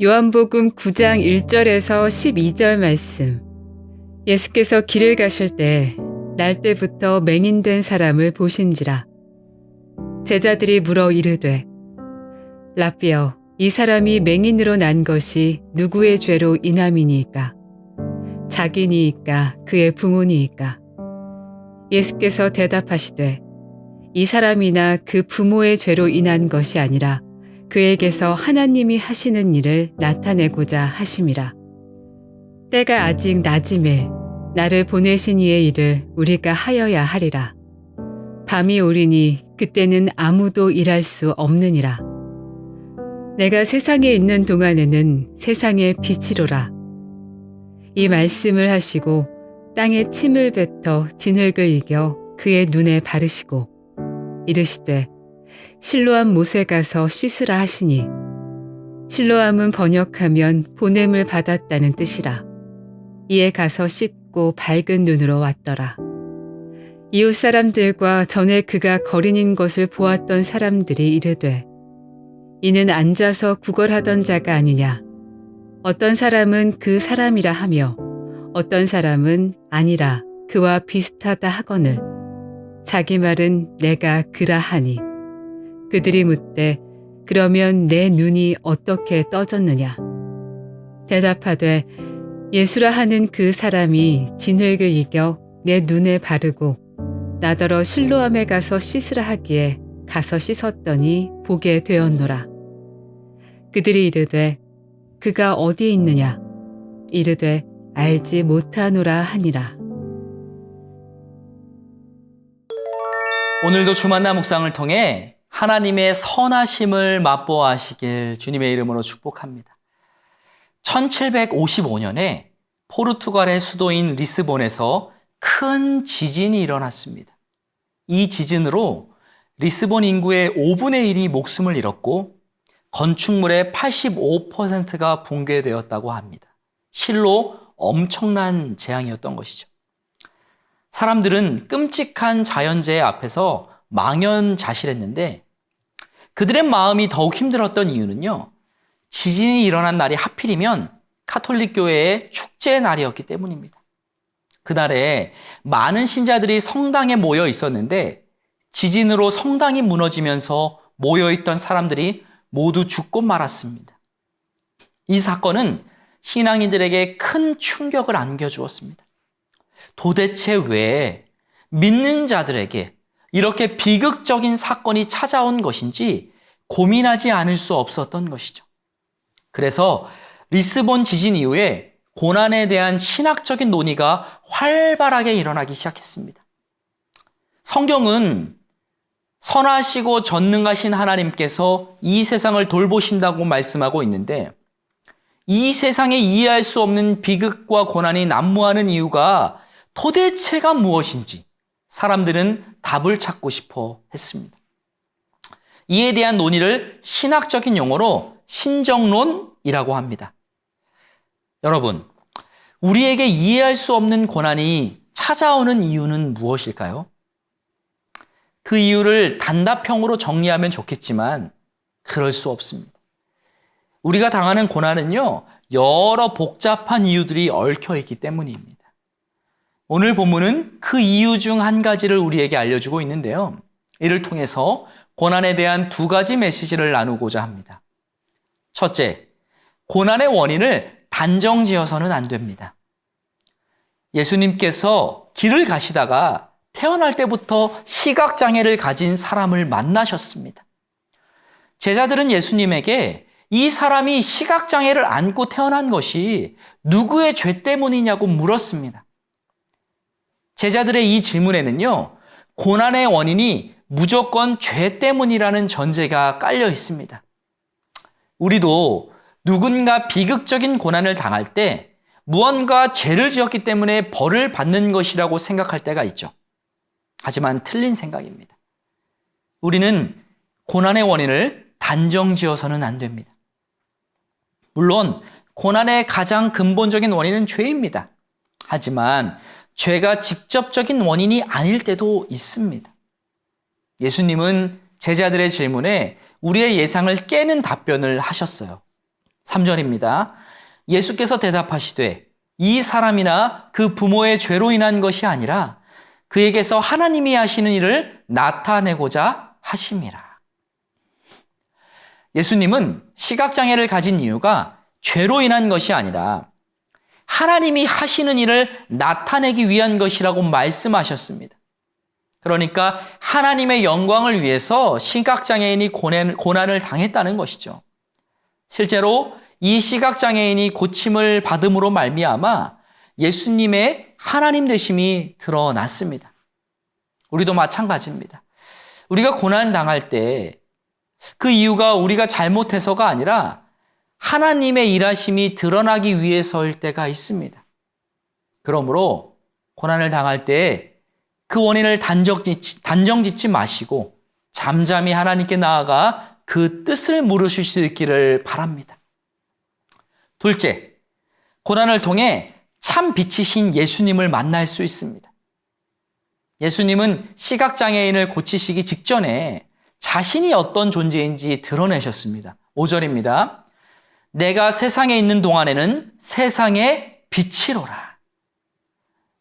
요한복음 9장 1절에서 12절 말씀. 예수께서 길을 가실 때 날때부터 맹인된 사람을 보신지라. 제자들이 물어 이르되 라삐여, 이 사람이 맹인으로 난 것이 누구의 죄로 인함이니이까? 자기니이까 그의 부모니이까? 예수께서 대답하시되 이 사람이나 그 부모의 죄로 인한 것이 아니라 그에게서 하나님이 하시는 일을 나타내고자 하심이라. 때가 아직 낮음에 나를 보내신 이의 일을 우리가 하여야 하리라. 밤이 오리니 그때는 아무도 일할 수 없느니라. 내가 세상에 있는 동안에는 세상의 빛이로라. 이 말씀을 하시고 땅에 침을 뱉어 진흙을 이겨 그의 눈에 바르시고 이르시되 실로암 못에 가서 씻으라 하시니, 실로암은 번역하면 보냄을 받았다는 뜻이라. 이에 가서 씻고 밝은 눈으로 왔더라. 이웃 사람들과 전에 그가 거린인 것을 보았던 사람들이 이르되 이는 앉아서 구걸하던 자가 아니냐. 어떤 사람은 그 사람이라 하며 어떤 사람은 아니라 그와 비슷하다 하거늘 자기 말은 내가 그라 하니, 그들이 묻되 그러면 내 눈이 어떻게 떠졌느냐. 대답하되 예수라 하는 그 사람이 진흙을 이겨 내 눈에 바르고 나더러 실로암에 가서 씻으라 하기에 가서 씻었더니 보게 되었노라. 그들이 이르되 그가 어디에 있느냐. 이르되 알지 못하노라 하니라. 오늘도 주만나 묵상을 통해 하나님의 선하심을 맛보아하시길 주님의 이름으로 축복합니다. 1755년에 포르투갈의 수도인 리스본에서 큰 지진이 일어났습니다. 이 지진으로 리스본 인구의 5분의 1이 목숨을 잃었고 건축물의 85%가 붕괴되었다고 합니다. 실로 엄청난 재앙이었던 것이죠. 사람들은 끔찍한 자연재해 앞에서 망연자실했는데 그들의 마음이 더욱 힘들었던 이유는요, 지진이 일어난 날이 하필이면 카톨릭 교회의 축제의 날이었기 때문입니다. 그날에 많은 신자들이 성당에 모여 있었는데 지진으로 성당이 무너지면서 모여있던 사람들이 모두 죽고 말았습니다. 이 사건은 신앙인들에게 큰 충격을 안겨주었습니다. 도대체 왜 믿는 자들에게 이렇게 비극적인 사건이 찾아온 것인지 고민하지 않을 수 없었던 것이죠. 그래서 리스본 지진 이후에 고난에 대한 신학적인 논의가 활발하게 일어나기 시작했습니다. 성경은 선하시고 전능하신 하나님께서 이 세상을 돌보신다고 말씀하고 있는데 이 세상에 이해할 수 없는 비극과 고난이 난무하는 이유가 도대체가 무엇인지 사람들은 답을 찾고 싶어 했습니다. 이에 대한 논의를 신학적인 용어로 신정론이라고 합니다. 여러분, 우리에게 이해할 수 없는 고난이 찾아오는 이유는 무엇일까요? 그 이유를 단답형으로 정리하면 좋겠지만 그럴 수 없습니다. 우리가 당하는 고난은요, 여러 복잡한 이유들이 얽혀 있기 때문입니다. 오늘 본문은 그 이유 중 한 가지를 우리에게 알려주고 있는데요. 이를 통해서 고난에 대한 두 가지 메시지를 나누고자 합니다. 첫째, 고난의 원인을 단정지어서는 안 됩니다. 예수님께서 길을 가시다가 태어날 때부터 시각장애를 가진 사람을 만나셨습니다. 제자들은 예수님에게 이 사람이 시각장애를 안고 태어난 것이 누구의 죄 때문이냐고 물었습니다. 제자들의 이 질문에는요, 고난의 원인이 무조건 죄 때문이라는 전제가 깔려 있습니다. 우리도 누군가 비극적인 고난을 당할 때 무언가 죄를 지었기 때문에 벌을 받는 것이라고 생각할 때가 있죠. 하지만 틀린 생각입니다. 우리는 고난의 원인을 단정지어서는 안 됩니다. 물론 고난의 가장 근본적인 원인은 죄입니다. 하지만 죄가 직접적인 원인이 아닐 때도 있습니다. 예수님은 제자들의 질문에 우리의 예상을 깨는 답변을 하셨어요. 3절입니다. 예수께서 대답하시되 이 사람이나 그 부모의 죄로 인한 것이 아니라 그에게서 하나님이 하시는 일을 나타내고자 하심이라. 예수님은 시각장애를 가진 이유가 죄로 인한 것이 아니라 하나님이 하시는 일을 나타내기 위한 것이라고 말씀하셨습니다. 그러니까 하나님의 영광을 위해서 시각장애인이 고난을 당했다는 것이죠. 실제로 이 시각장애인이 고침을 받음으로 말미암아 예수님의 하나님 되심이 드러났습니다. 우리도 마찬가지입니다. 우리가 고난을 당할 때 그 이유가 우리가 잘못해서가 아니라 하나님의 일하심이 드러나기 위해서일 때가 있습니다. 그러므로 고난을 당할 때 그 원인을 단정짓지 마시고 잠잠히 하나님께 나아가 그 뜻을 물으실 수 있기를 바랍니다. 둘째, 고난을 통해 참 빛이신 예수님을 만날 수 있습니다. 예수님은 시각장애인을 고치시기 직전에 자신이 어떤 존재인지 드러내셨습니다. 5절입니다. 내가 세상에 있는 동안에는 세상의 빛이로라.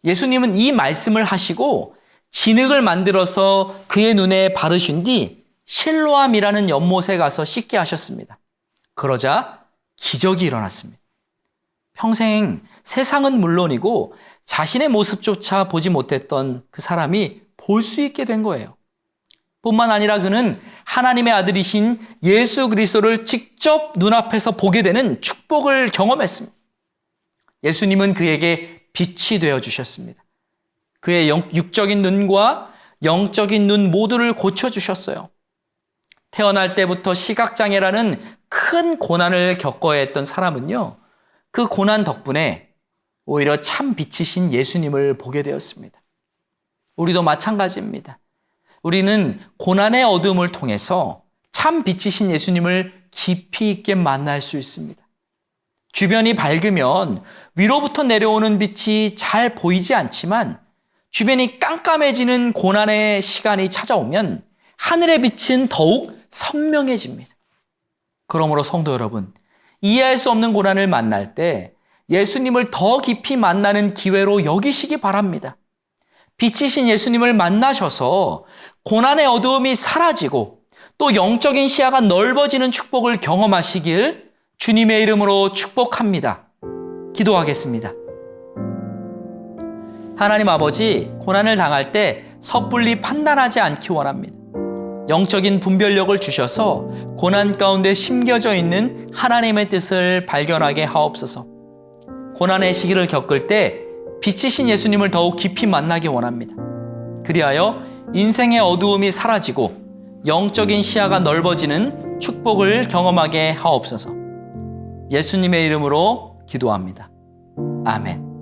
예수님은 이 말씀을 하시고 진흙을 만들어서 그의 눈에 바르신 뒤 실로암이라는 연못에 가서 씻게 하셨습니다. 그러자 기적이 일어났습니다. 평생 세상은 물론이고 자신의 모습조차 보지 못했던 그 사람이 볼 수 있게 된 거예요. 뿐만 아니라 그는 하나님의 아들이신 예수 그리스도를 직접 눈앞에서 보게 되는 축복을 경험했습니다. 예수님은 그에게 빛이 되어주셨습니다. 그의 육적인 눈과 영적인 눈 모두를 고쳐주셨어요. 태어날 때부터 시각장애라는 큰 고난을 겪어야 했던 사람은요, 그 고난 덕분에 오히려 참 빛이신 예수님을 보게 되었습니다. 우리도 마찬가지입니다. 우리는 고난의 어둠을 통해서 참 빛이신 예수님을 깊이 있게 만날 수 있습니다. 주변이 밝으면 위로부터 내려오는 빛이 잘 보이지 않지만 주변이 깜깜해지는 고난의 시간이 찾아오면 하늘의 빛은 더욱 선명해집니다. 그러므로 성도 여러분, 이해할 수 없는 고난을 만날 때 예수님을 더 깊이 만나는 기회로 여기시기 바랍니다. 빛이신 예수님을 만나셔서 고난의 어두움이 사라지고 또 영적인 시야가 넓어지는 축복을 경험하시길 주님의 이름으로 축복합니다. 기도하겠습니다. 하나님 아버지, 고난을 당할 때 섣불리 판단하지 않기 원합니다. 영적인 분별력을 주셔서 고난 가운데 심겨져 있는 하나님의 뜻을 발견하게 하옵소서. 고난의 시기를 겪을 때 빛이신 예수님을 더욱 깊이 만나기 원합니다. 그리하여 인생의 어두움이 사라지고 영적인 시야가 넓어지는 축복을 경험하게 하옵소서. 예수님의 이름으로 기도합니다. 아멘.